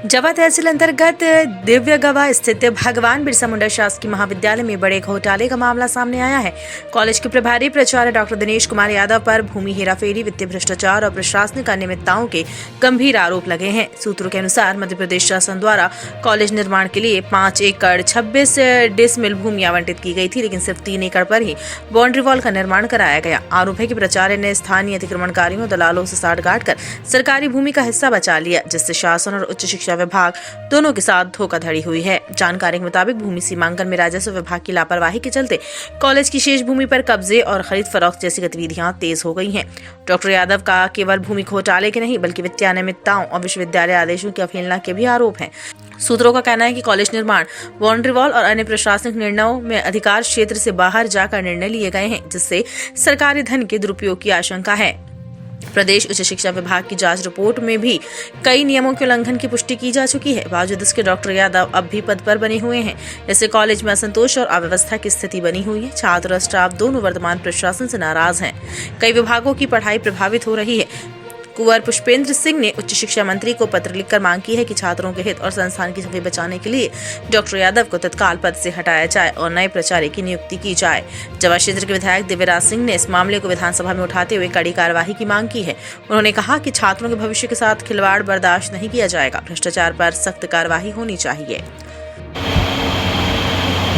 जवा तहसील अंतर्गत दिव्यगवा स्थित भगवान बिरसा मुंडा शासकीय महाविद्यालय में बड़े घोटाले का मामला सामने आया है। कॉलेज के प्रभारी प्राचार्य डॉक्टर दिनेश कुमार यादव पर भूमि हेराफेरी, वित्तीय भ्रष्टाचार और प्रशासनिक अनियमितताओं के गंभीर आरोप लगे हैं। सूत्रों के अनुसार मध्य प्रदेश शासन द्वारा कॉलेज निर्माण के लिए 5 एकड़ 26 डिसमिल भूमि आवंटित की गई थी, लेकिन सिर्फ 3 एकड़ पर ही बाउंड्री वॉल का निर्माण कराया गया। आरोप है कि प्राचार्य ने स्थानीय अतिक्रमणकारियों और दलालों से साठगांठ कर सरकारी भूमि का हिस्सा बचा लिया, जिससे शासन और उच्च शिक्षा विभाग दोनों के साथ धोखाधड़ी हुई है। जानकारी के मुताबिक भूमि सीमांकन में राजस्व विभाग की लापरवाही के चलते कॉलेज की शेष भूमि पर कब्जे और खरीद फरोख्त जैसी गतिविधियां तेज हो गई हैं। डॉक्टर यादव का केवल भूमि घोटाले के नहीं बल्कि वित्तीय अनियमितताओं और विश्वविद्यालय आदेशों की अवहेलना के भी आरोप हैं। सूत्रों का कहना है कि कॉलेज निर्माण, बाउंड्री वॉल और अन्य प्रशासनिक निर्णयों में अधिकार क्षेत्र से बाहर जाकर निर्णय लिए गए हैं, जिससे सरकारी धन के दुरुपयोग की आशंका है। प्रदेश उच्च शिक्षा विभाग की जांच रिपोर्ट में भी कई नियमों के उल्लंघन की पुष्टि की जा चुकी है। बावजूद इसके डॉक्टर यादव अब भी पद पर बने हुए हैं। इससे कॉलेज में असंतोष और अव्यवस्था की स्थिति बनी हुई है। छात्र और स्टाफ दोनों वर्तमान प्रशासन से नाराज हैं। कई विभागों की पढ़ाई प्रभावित हो रही है। कुंवर पुष्पेंद्र सिंह ने उच्च शिक्षा मंत्री को पत्र लिखकर मांग की है कि छात्रों के हित और संस्थान की छवि बचाने के लिए डॉक्टर यादव को तत्काल पद से हटाया जाए और नए प्राचार्य की नियुक्ति की जाए। जवा क्षेत्र के विधायक दिव्यराज सिंह ने इस मामले को विधानसभा में उठाते हुए कड़ी कार्रवाई की मांग की है। उन्होंने कहा कि छात्रों के भविष्य के साथ खिलवाड़ बर्दाश्त नहीं किया जाएगा। भ्रष्टाचार पर सख्त कार्रवाई होनी चाहिए।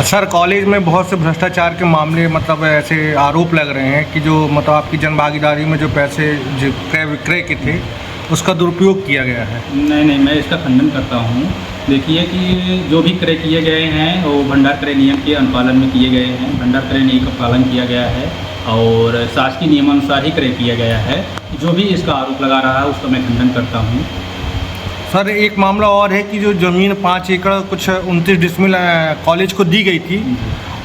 सर, कॉलेज में बहुत से भ्रष्टाचार के मामले ऐसे आरोप लग रहे हैं कि जो आपकी जनभागीदारी में जो पैसे जो क्रय विक्रय के थे उसका दुरुपयोग किया गया है। नहीं, मैं इसका खंडन करता हूँ। देखिए कि जो भी क्रय किए गए हैं वो भंडार क्रय नियम के अनुपालन में किए गए हैं। भंडार क्रय नियम का पालन किया गया है और शासकीय नियमानुसार ही क्रय किया गया है। जो भी इसका आरोप लगा रहा है उसका मैं खंडन करता हूँ। सर, एक मामला और है कि जो ज़मीन 5 एकड़ कुछ 29 डिसमिल कॉलेज को दी गई थी,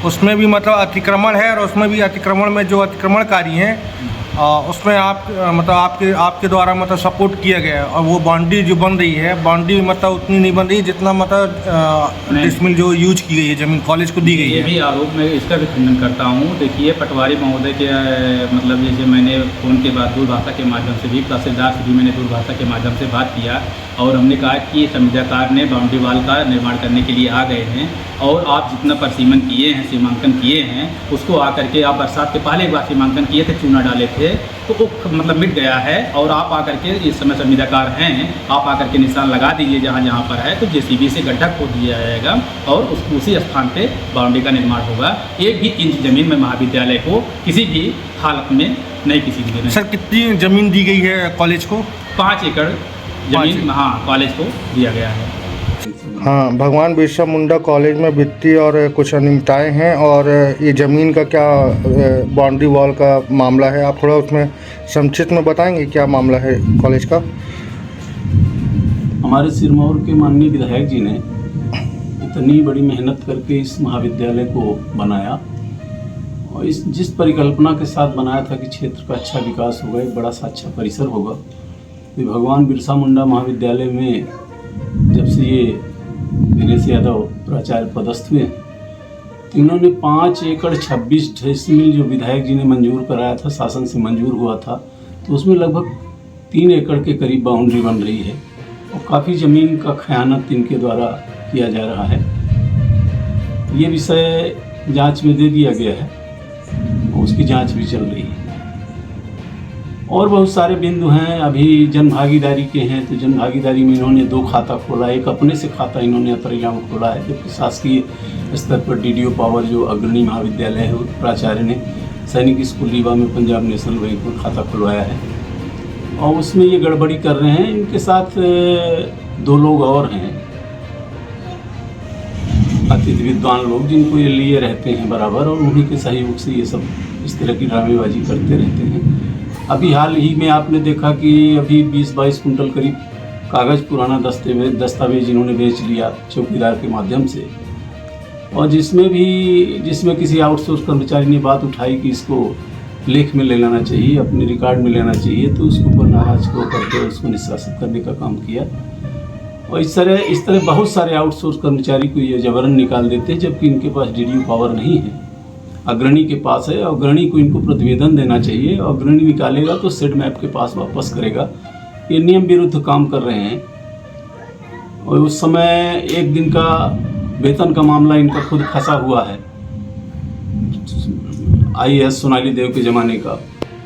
उसमें भी अतिक्रमण है और उसमें भी अतिक्रमण में जो अतिक्रमणकारी हैं उसमें आपके द्वारा सपोर्ट किया गया है। और वो बाउंड्री जो बन रही है, बाउंड्री उतनी नहीं बन रही जितना डिसमिल जो यूज की गई है ज़मीन कॉलेज को दी गई है। ये भी आरोप मैं इसका भी खंडन करता हूँ। देखिए, पटवारी महोदय के जैसे मैंने फ़ोन के बाद दूरभाषा के माध्यम से भी, तहसीलदार से भी मैंने दूरभाषा के माध्यम से बात किया और हमने कहा कि संविदाकार ने बाउंड्री वॉल का निर्माण करने के लिए आ गए हैं और आप जितना परिसीमन किए हैं, सीमांकन किए हैं, उसको आकर के आप बरसात के पहले एक बार सीमांकन किए थे, चूना डाले थे, तो वो मिट गया है और आप आकर के इस समय संविदाकार हैं, आप आकर के निशान लगा दीजिए जहाँ जहाँ पर है, तो जेसीबी से गड्ढा खोद दिया जाएगा और उसी स्थान पे बाउंड्री का निर्माण होगा। 1 भी इंच जमीन में महाविद्यालय को किसी भी हालत में नहीं किसी भी देना। सर, कितनी ज़मीन दी गई है कॉलेज को? 5 एकड़ जमीन कॉलेज को दिया गया है। हाँ, भगवान बिरसा मुंडा कॉलेज में वित्तीय और कुछ अनियमितताएं हैं और ये ज़मीन का क्या बाउंड्री वॉल का मामला है, आप थोड़ा उसमें संक्षिप्त में बताएंगे क्या मामला है कॉलेज का? हमारे सिरमौर के माननीय विधायक जी ने इतनी बड़ी मेहनत करके इस महाविद्यालय को बनाया और जिस परिकल्पना के साथ बनाया था कि क्षेत्र का अच्छा विकास होगा, एक बड़ा सा अच्छा परिसर होगा। तो भगवान बिरसा मुंडा महाविद्यालय में जब से ये दिनेश यादव प्राचार्य पदस्थ हुए तो इन्होंने 5 एकड़ 26 डिसमिल जो विधायक जी ने मंजूर कराया था, शासन से मंजूर हुआ था, तो उसमें लगभग 3 एकड़ के करीब बाउंड्री बन रही है और काफ़ी ज़मीन का खयानत इनके द्वारा किया जा रहा है। ये विषय जांच में दे दिया गया है और उसकी जांच भी चल रही है। और बहुत सारे बिंदु हैं अभी जनभागीदारी के हैं, तो जनभागीदारी में इन्होंने 2 खाता खोला। एक अपने से खाता इन्होंने अतरिया में खोला है, जबकि शासकीय स्तर पर डीडीओ पावर जो अग्रणी महाविद्यालय है प्राचार्य ने सैनिक स्कूल रीवा में पंजाब नेशनल बैंक में खाता खुलवाया है और उसमें ये गड़बड़ी कर रहे हैं। इनके साथ 2 लोग और हैं अतिथि विद्वान लोग, जिनको ये लिए रहते हैं बराबर और उन्हीं के सहयोग से ये सब इस तरह की ड्रामेबाजी करते रहते हैं। अभी हाल ही में आपने देखा कि अभी 20-22 कुंटल करीब कागज़ पुराना दस्तावेज इन्होंने बेच लिया चौकीदार के माध्यम से, और जिसमें किसी आउटसोर्स कर्मचारी ने बात उठाई कि इसको लेख में ले लेना चाहिए, अपने रिकॉर्ड में लेना चाहिए, तो उसके ऊपर नाराज को करके उसको निष्कासित करने का काम किया। और इस तरह बहुत सारे आउटसोर्स कर्मचारी को ये जबरन निकाल देते हैं, जबकि इनके पास डीडीओ पावर नहीं है, अग्रणी के पास है। अग्रणी को इनको प्रतिवेदन देना चाहिए, अग्रणी निकालेगा तो सेड मैप के पास वापस करेगा। ये नियम विरुद्ध काम कर रहे हैं और उस समय एक दिन का वेतन का मामला इनका खुद फंसा हुआ है, IAS सोनाली देव के ज़माने का।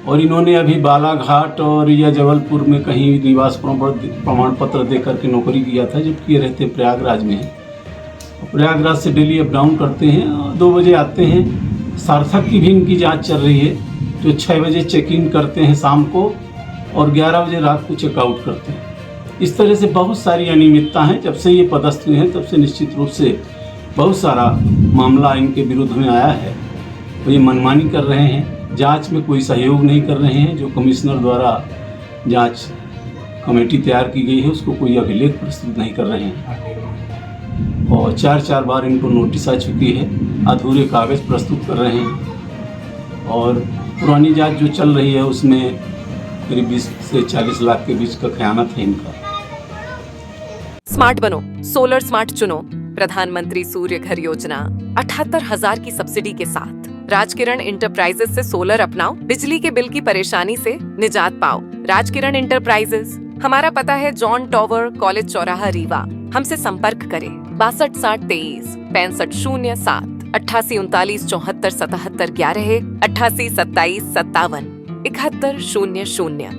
और इन्होंने अभी बालाघाट और या जबलपुर में कहीं निवास प्रमाण पत्र दे करके नौकरी किया था, जबकि ये रहते प्रयागराज में हैं। प्रयागराज से डेली अप डाउन करते हैं, 2 बजे आते हैं। सार्थक की भी इनकी जांच चल रही है, जो 6 बजे चेक इन करते हैं शाम को और 11 बजे रात को चेकआउट करते हैं। इस तरह से बहुत सारी अनियमितता हैं। जब से ये पदस्थ हुए हैं तब से निश्चित रूप से बहुत सारा मामला इनके विरुद्ध में आया है। तो ये मनमानी कर रहे हैं, जांच में कोई सहयोग नहीं कर रहे हैं। जो कमिश्नर द्वारा जांच कमेटी तैयार की गई है उसको कोई अभिलेख प्रस्तुत नहीं कर रहे हैं और 4 बार इनको नोटिस आ चुकी है, अधूरे कागज़ प्रस्तुत कर रहे हैं। और पुरानी जांच जो चल रही है उसमें करीब 20 से 40 लाख के बीच का खयानत है इनका। स्मार्ट बनो, सोलर स्मार्ट चुनो। प्रधानमंत्री सूर्य घर योजना 78,000 की सब्सिडी के साथ राजकिरण इंटरप्राइजेस से सोलर अपनाओ, बिजली के बिल की परेशानी से निजात पाओ। राजकिरण इंटरप्राइजेस, हमारा पता है जॉन टॉवर, कॉलेज चौराहा, रीवा। हमसे संपर्क करें 62 60 23 65 07 88 39 74 77 11 88 27 57 71 00।